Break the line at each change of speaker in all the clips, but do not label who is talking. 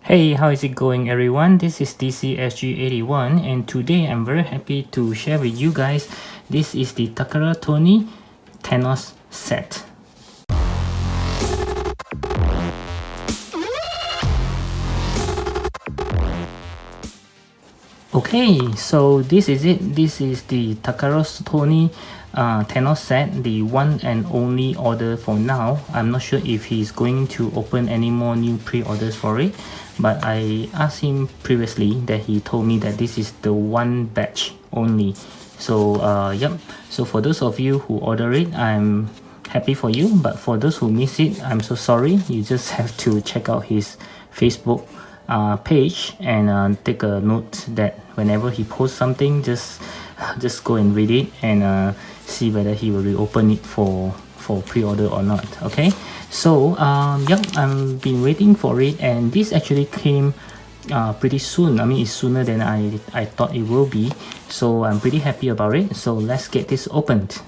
Hey, how is it going everyone? This is DCSG 81 and today I'm very happy to share with you guys this is the Takara Tony Thanos set. Okay, so this is it. This is the Takara Tony Thanos set, the one and only order for now. I'm not sure if he's going to open any more new pre-orders for it, but I asked him previously that he told me that this is the one batch only. So yep, so for those of you who order it, I'm happy for you, but for those who miss it, I'm so sorry. You just have to check out his Facebook page and take a note that whenever he posts something, just go and read it and see whether he will reopen it for pre-order or not. Okay, so yep, I've been waiting for it, and this actually came pretty soon. I mean, it's sooner than I thought it will be, so I'm pretty happy about it. So let's get this opened.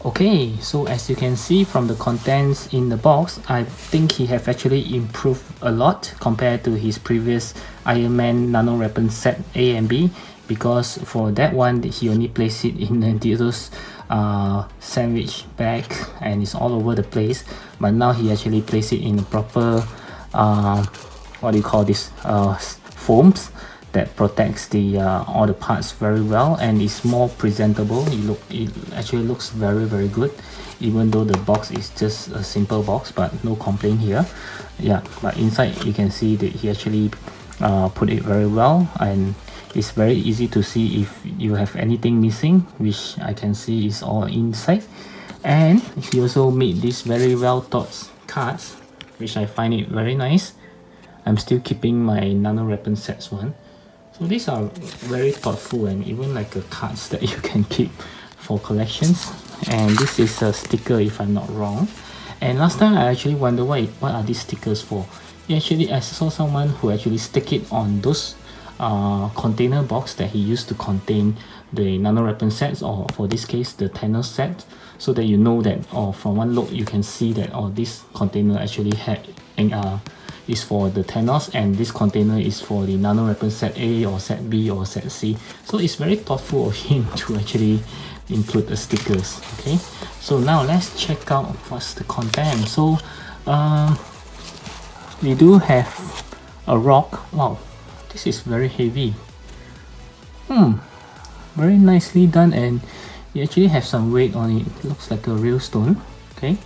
Okay, so as you can see from the contents in the box, I think he have actually improved a lot compared to his previous Iron Man Nano Weapon set A and B, because for that one he only placed it in those sandwich bag and it's all over the place, but now he actually placed it in a proper what do you call this, foams that protects the all the parts very well, and it's more presentable. It actually looks very good, even though the box is just a simple box, but no complaint here. Yeah, but inside you can see that he actually put it very well, and it's very easy to see if you have anything missing, which I can see is all inside. And he also made these very well thought cards, which I find it very nice. I'm still keeping my Nano Weapon sets one. So these are very thoughtful, and even like cards that you can keep for collections. And this is a sticker if I'm not wrong. And last time I actually wonder what are these stickers for. Actually, I saw someone who actually stick it on those container box that he used to contain the Nano Weapon sets, or for this case the Thanos set, so that you know that from one look you can see that this container actually had is for the Thanos, and this container is for the Nano Weapon set A or set B or set C. So it's very thoughtful of him to actually include the stickers. Okay, so now let's check out what's the content. So we do have a rock. Wow, this is very heavy. Very nicely done, and you actually have some weight on it. It looks like a real stone. Okay,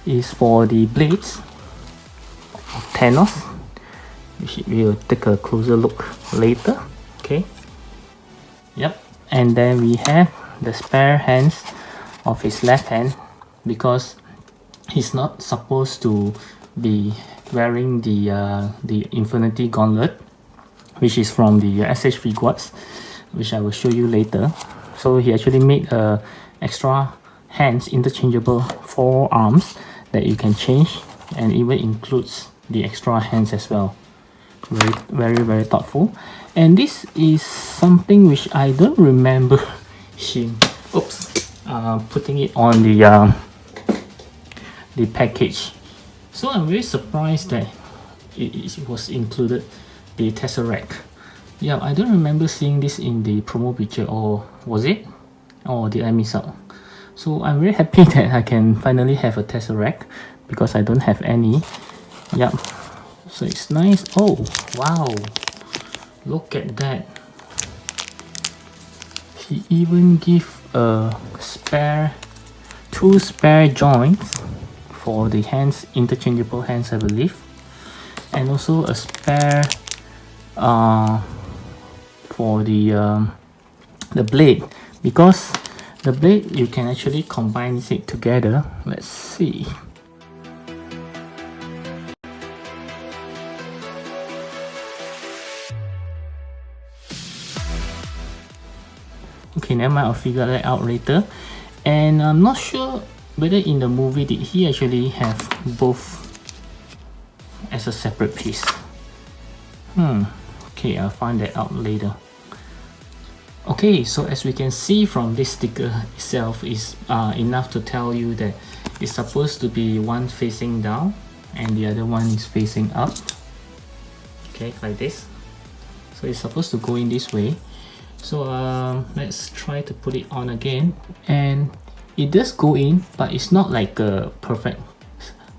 it's for the blades of Thanos, which we'll take a closer look later. Okay, yep, and then we have the spare hands of his left hand, because he's not supposed to be wearing the Infinity Gauntlet, which is from the s.h.figuarts, which I will show you later. So he actually made extra hands, interchangeable forearms that you can change, and even includes the extra hands as well. Very thoughtful. And this is something which I don't remember him putting it on the package. So I'm very surprised that it was included, the Tesseract. Yeah, I don't remember seeing this in the promo picture, or was it? Or did I miss out? So I'm very happy that I can finally have a Tesseract, because I don't have any. Yep, so it's nice. Oh wow, look at that. He even give a two spare joints for the hands, interchangeable hands, I believe, and also a spare for the blade, because the blade you can actually combine it together. Let's see. Okay, never mind, I'll figure that out later. And I'm not sure whether in the movie did he actually have both as a separate piece. Okay, I'll find that out later. Okay, so as we can see from this sticker itself is enough to tell you that it's supposed to be one facing down and the other one is facing up. Okay, like this. So it's supposed to go in this way. So let's try to put it on again, and it does go in, but it's not like a perfect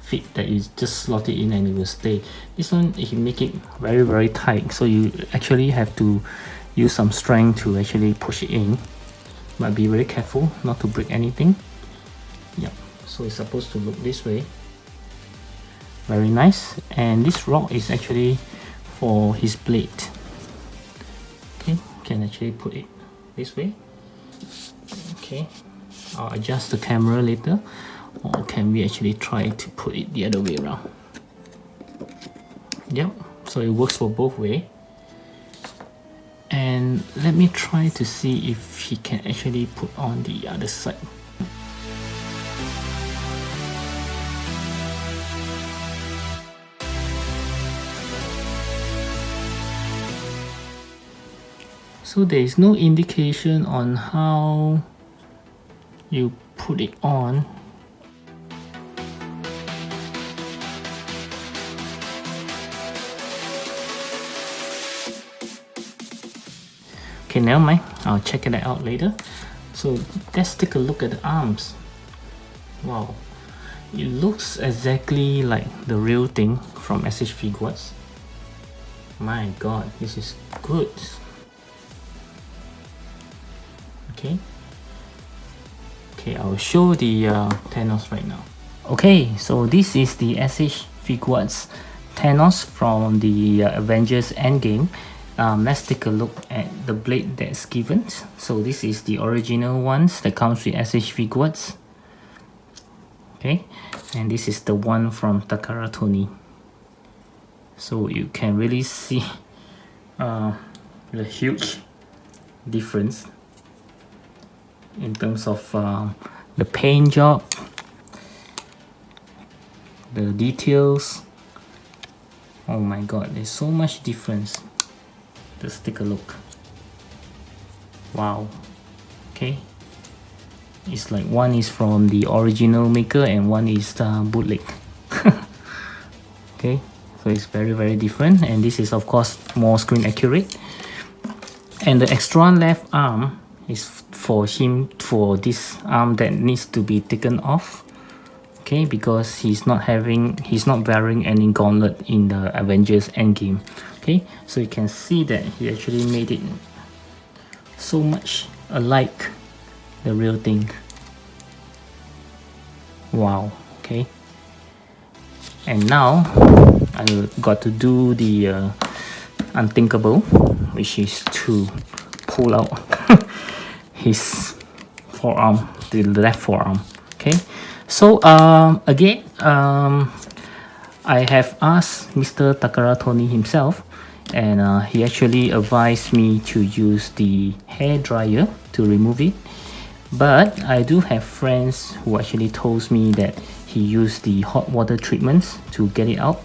fit that you just slot it in and it will stay. This one, if you make it very tight, so you actually have to use some strength to actually push it in, but be very careful not to break anything. Yep, so it's supposed to look this way. Very nice. And this rock is actually for his blade. Okay, can actually put it this way. Okay, I'll adjust the camera later, or can we actually try to put it the other way around? Yep, so it works for both ways. And let me try to see if he can actually put on the other side. So there is no indication on how you put it on. Okay, never mind, I'll check it out later. So let's take a look at the arms. Wow, it looks exactly like the real thing from s.h.figuarts. My god, this is good. Okay, I'll show the Thanos right now. Okay, so this is the s.h.figuarts Thanos from the Avengers Endgame. Let's take a look at the blade that's given. So this is the original ones that comes with s.h.figuarts. Okay, and this is the one from Takara Tony. So you can really see the huge difference in terms of the paint job, the details. Oh my god, there's so much difference. Just take a look. Wow. Okay, it's like one is from the original maker and one is bootleg. Okay, so it's very different, and this is of course more screen accurate. And the extra left arm is for him, for this arm that needs to be taken off. Okay, because he's not wearing any gauntlet in the Avengers Endgame. Okay, so you can see that he actually made it so much alike the real thing. Wow. Okay, and now I got to do the unthinkable, which is to pull out his forearm, the left forearm. Okay, so again, I have asked Mr. Takara Tony himself, and he actually advised me to use the hair dryer to remove it. But I do have friends who actually told me that he used the hot water treatments to get it out,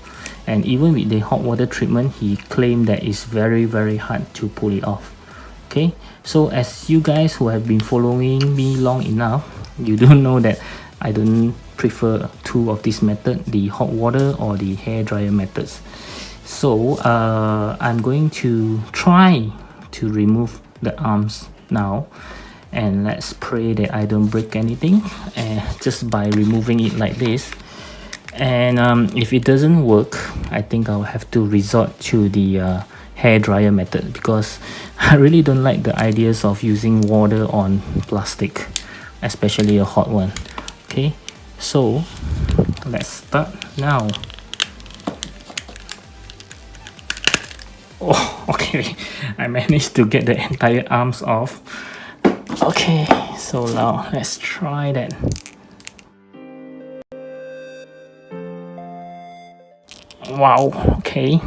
and even with the hot water treatment, he claimed that it's very hard to pull it off. Okay, so as you guys who have been following me long enough, you do know that I don't prefer two of this method, the hot water or the hair dryer methods. So I'm going to try to remove the arms now, and let's pray that I don't break anything just by removing it like this. And if it doesn't work, I think I'll have to resort to the hair dryer method, because I really don't like the ideas of using water on plastic, especially a hot one. Okay, so let's start now. Oh, okay, I managed to get the entire arms off. Okay, so now let's try that. Wow, okay,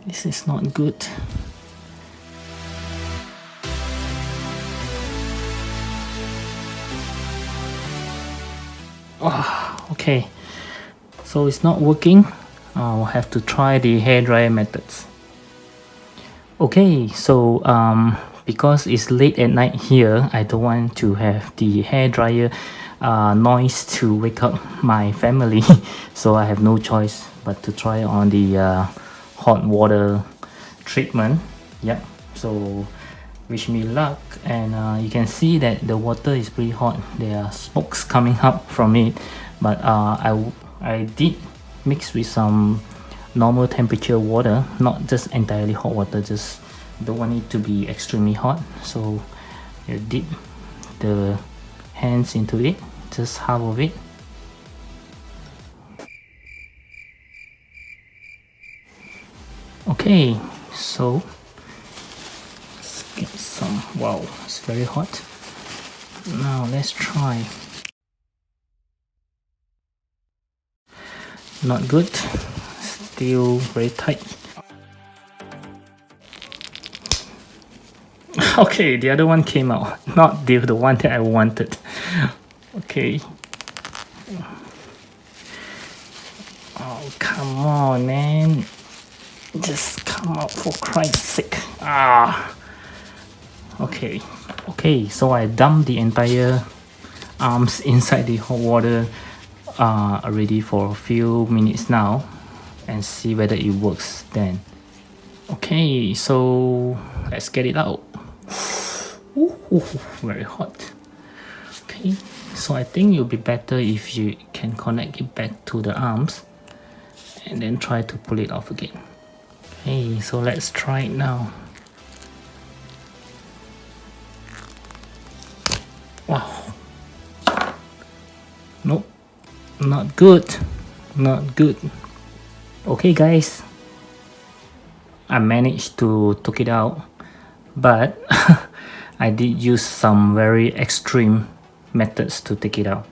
this is not good. Okay, so it's not working. I'll have to try the hairdryer methods. Okay, so because it's late at night here, I don't want to have the hairdryer noise to wake up my family. So I have no choice but to try on the hot water treatment. Yep, so wish me luck. And you can see that the water is pretty hot. There are smokes coming up from it, but I did mix with some normal temperature water, not just entirely hot water, just don't want it to be extremely hot. So you dip the hands into it, just half of it. Okay, so let's get some. Wow, it's very hot. Now let's try. Not good, still very tight. Okay, the other one came out, not the one that I wanted. Okay. Oh, come on, man. Just come out, for Christ's sake. Okay. Okay, so I dumped the entire arms inside the hot water already for a few minutes now, and see whether it works then. Okay, so let's get it out. Ooh, very hot. Okay, so I think it'll be better if you can connect it back to the arms and then try to pull it off again. Okay, so let's try it now. Wow. Nope, not good. Not good. Okay guys, I managed to took it out, but I did use some very extreme methods to take it out.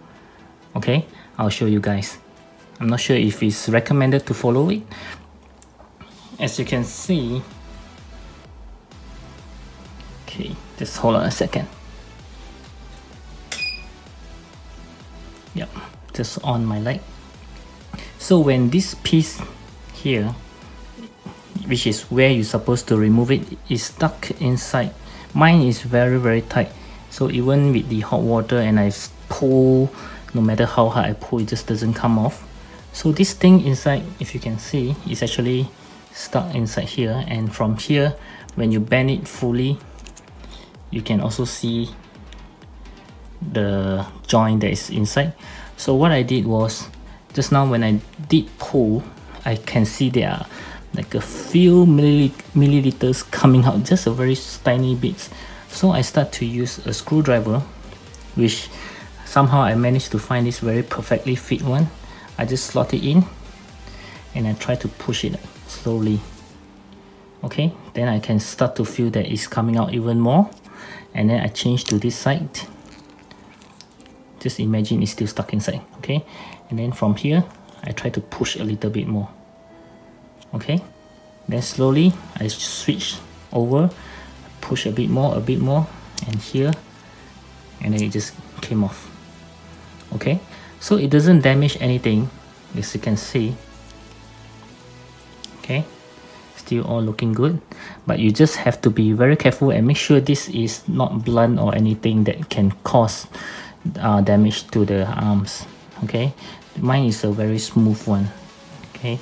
Okay, I'll show you guys. I'm not sure if it's recommended to follow it. As you can see, okay, just hold on a second. Yep, just on my light. So when this piece here, which is where you're supposed to remove it, is stuck inside. Mine is very tight, so even with the hot water and I pull, no matter how hard I pull, it just doesn't come off. So this thing inside, if you can see, is actually stuck inside here, and from here when you bend it fully, you can also see the joint that is inside. So what I did was, just now when I did pull, I can see there are like a few milliliters coming out, just a very tiny bits. So I start to use a screwdriver, which somehow I managed to find this very perfectly fit one. I just slot it in and I try to push it slowly. Okay, then I can start to feel that it's coming out even more, and then I change to this side. Just imagine it's still stuck inside. Okay, and then from here I try to push a little bit more. Okay, then slowly I switch over, push a bit more, and here, and then it just came off. Okay, so it doesn't damage anything, as you can see. Okay, still all looking good, but you just have to be very careful and make sure this is not blunt or anything that can cause damage to the arms. Okay, mine is a very smooth one. Okay,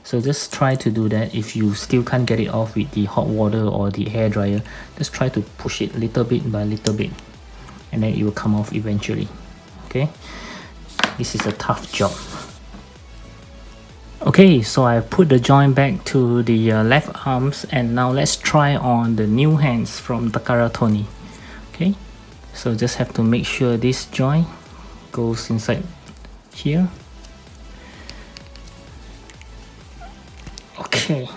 so just try to do that. If you still can't get it off with the hot water or the hair dryer, just try to push it little bit by little bit, and then it will come off eventually. Okay, this is a tough job. Okay, so I put the joint back to the left arms, and now let's try on the new hands from Takara Tony. Okay, so just have to make sure this joint goes inside here. Okay,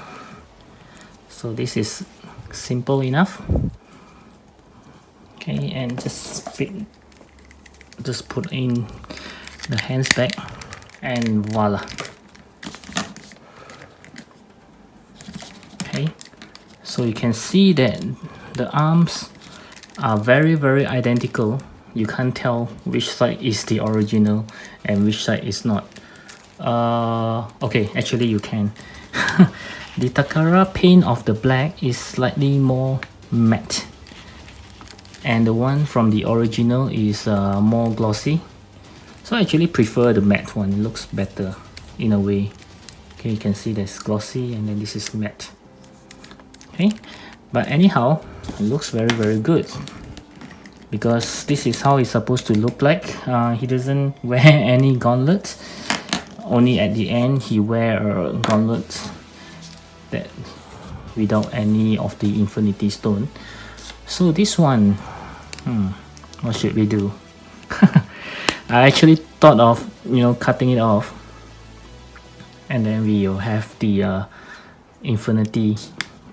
so this is simple enough. Okay, and just put in the hands back, and voila. Okay, so you can see that the arms are very identical. you can't tell which side is the original and which side is not. Okay, actually you can. The Takara paint of the black is slightly more matte, and the one from the original is more glossy. So I actually prefer the matte one. It looks better in a way. Okay, you can see there's glossy and then this is matte. Okay, but anyhow, it looks very good, because this is how it's supposed to look like. He doesn't wear any gauntlet. Only at the end he wear a gauntlet that without any of the Infinity Stone. So this one, what should we do? I actually thought of, cutting it off, and then we'll have the Infinity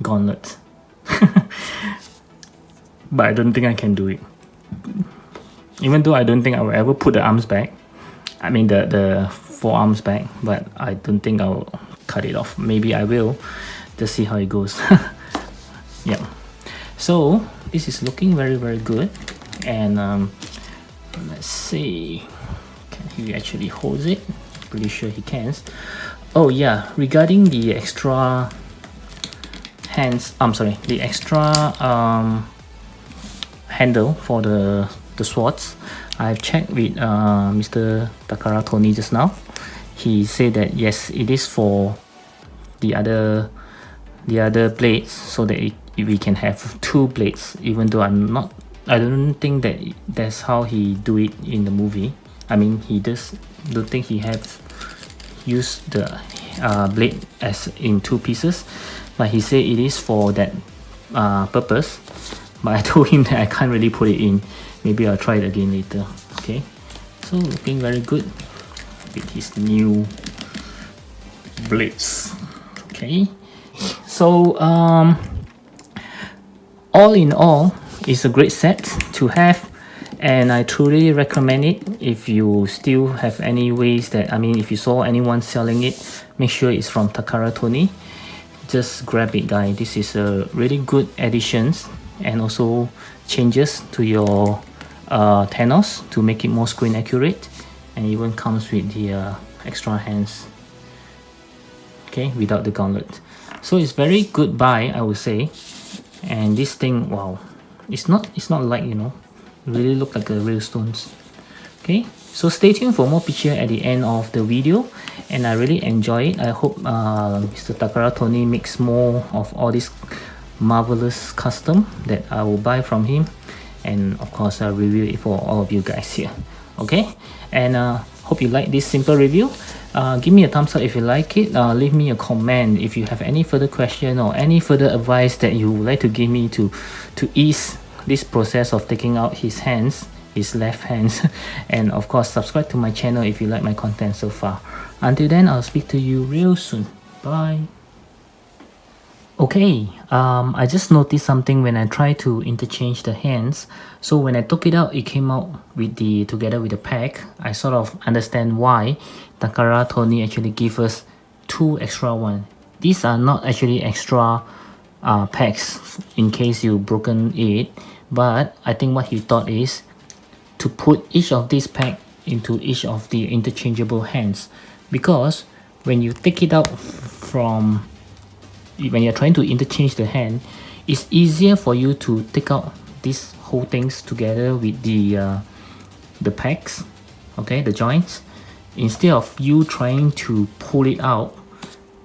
Gauntlet. But I don't think I can do it. Even though I don't think I will ever put the arms back. I mean the forearms back, but I don't think I'll cut it off. Maybe I will. Just see how it goes. Yeah. So this is looking very good, and let's see, can he actually hold it? Pretty sure he can. Oh yeah, regarding the extra hands, the extra handle for the swords, I've checked with Mr. Takara Tony just now. He said that yes, it is for the other blades, so that we can have 2 blades, even though I don't think that that's how he do it in the movie. I mean, don't think he have used the blade as in 2 pieces, but he said it is for that purpose. But I told him that I can't really put it in. Maybe I'll try it again later. Okay, so looking very good with his new blades. Okay, so all in all, it's a great set to have, and I truly recommend it. If you still have any ways that, if you saw anyone selling it, make sure it's from Takara Tony. Just grab it, guys. This is a really good addition, and also changes to your Thanos to make it more screen accurate, and even comes with the extra hands, okay, without the gauntlet. So it's very good buy, I would say. And this thing, wow, it's not like, really look like a real stones. Okay, so stay tuned for more picture at the end of the video, and I really enjoy it. I hope Mr. Takara Tony makes more of all this marvelous custom that I will buy from him, and of course I'll review it for all of you guys here. Okay, and hope you like this simple review. Give me a thumbs up if you like it. Leave me a comment if you have any further question or any further advice that you would like to give me to ease this process of taking out his left hands. And of course, subscribe to my channel if you like my content so far. Until then, I'll speak to you real soon. Bye. Okay, I just noticed something when I tried to interchange the hands. So when I took it out, it came out with together with the pack. I sort of understand why Takara Tony actually give us 2 extra ones. These are not actually extra packs in case you broken it, but I think what he thought is to put each of these pack into each of the interchangeable hands, because when you take it out when you're trying to interchange the hand, it's easier for you to take out these whole things together with the packs, okay, the joints, instead of you trying to pull it out.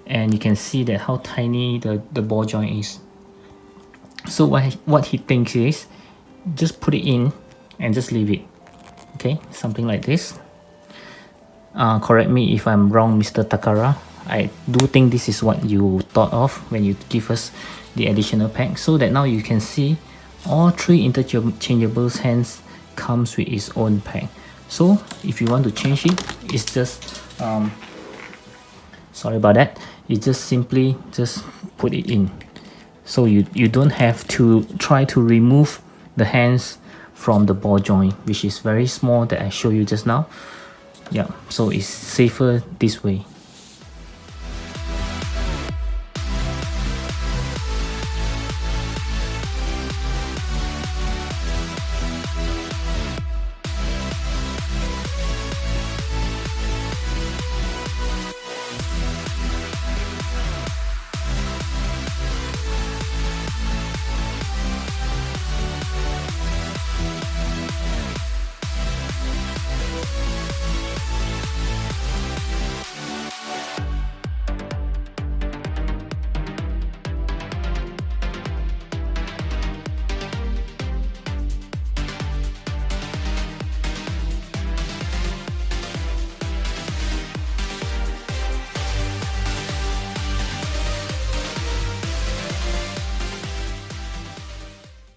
And you can see that how tiny the ball joint is. So what he thinks is just put it in and just leave it, okay, something like this. Correct me if I'm wrong, Mr. Takara. I do think this is what you thought of when you give us the additional pack, so that now you can see all 3 interchangeable hands comes with its own pack. So if you want to change it, it's just sorry about that, you just simply put it in. So you don't have to try to remove the hands from the ball joint, which is very small that I showed you just now. Yeah, so it's safer this way.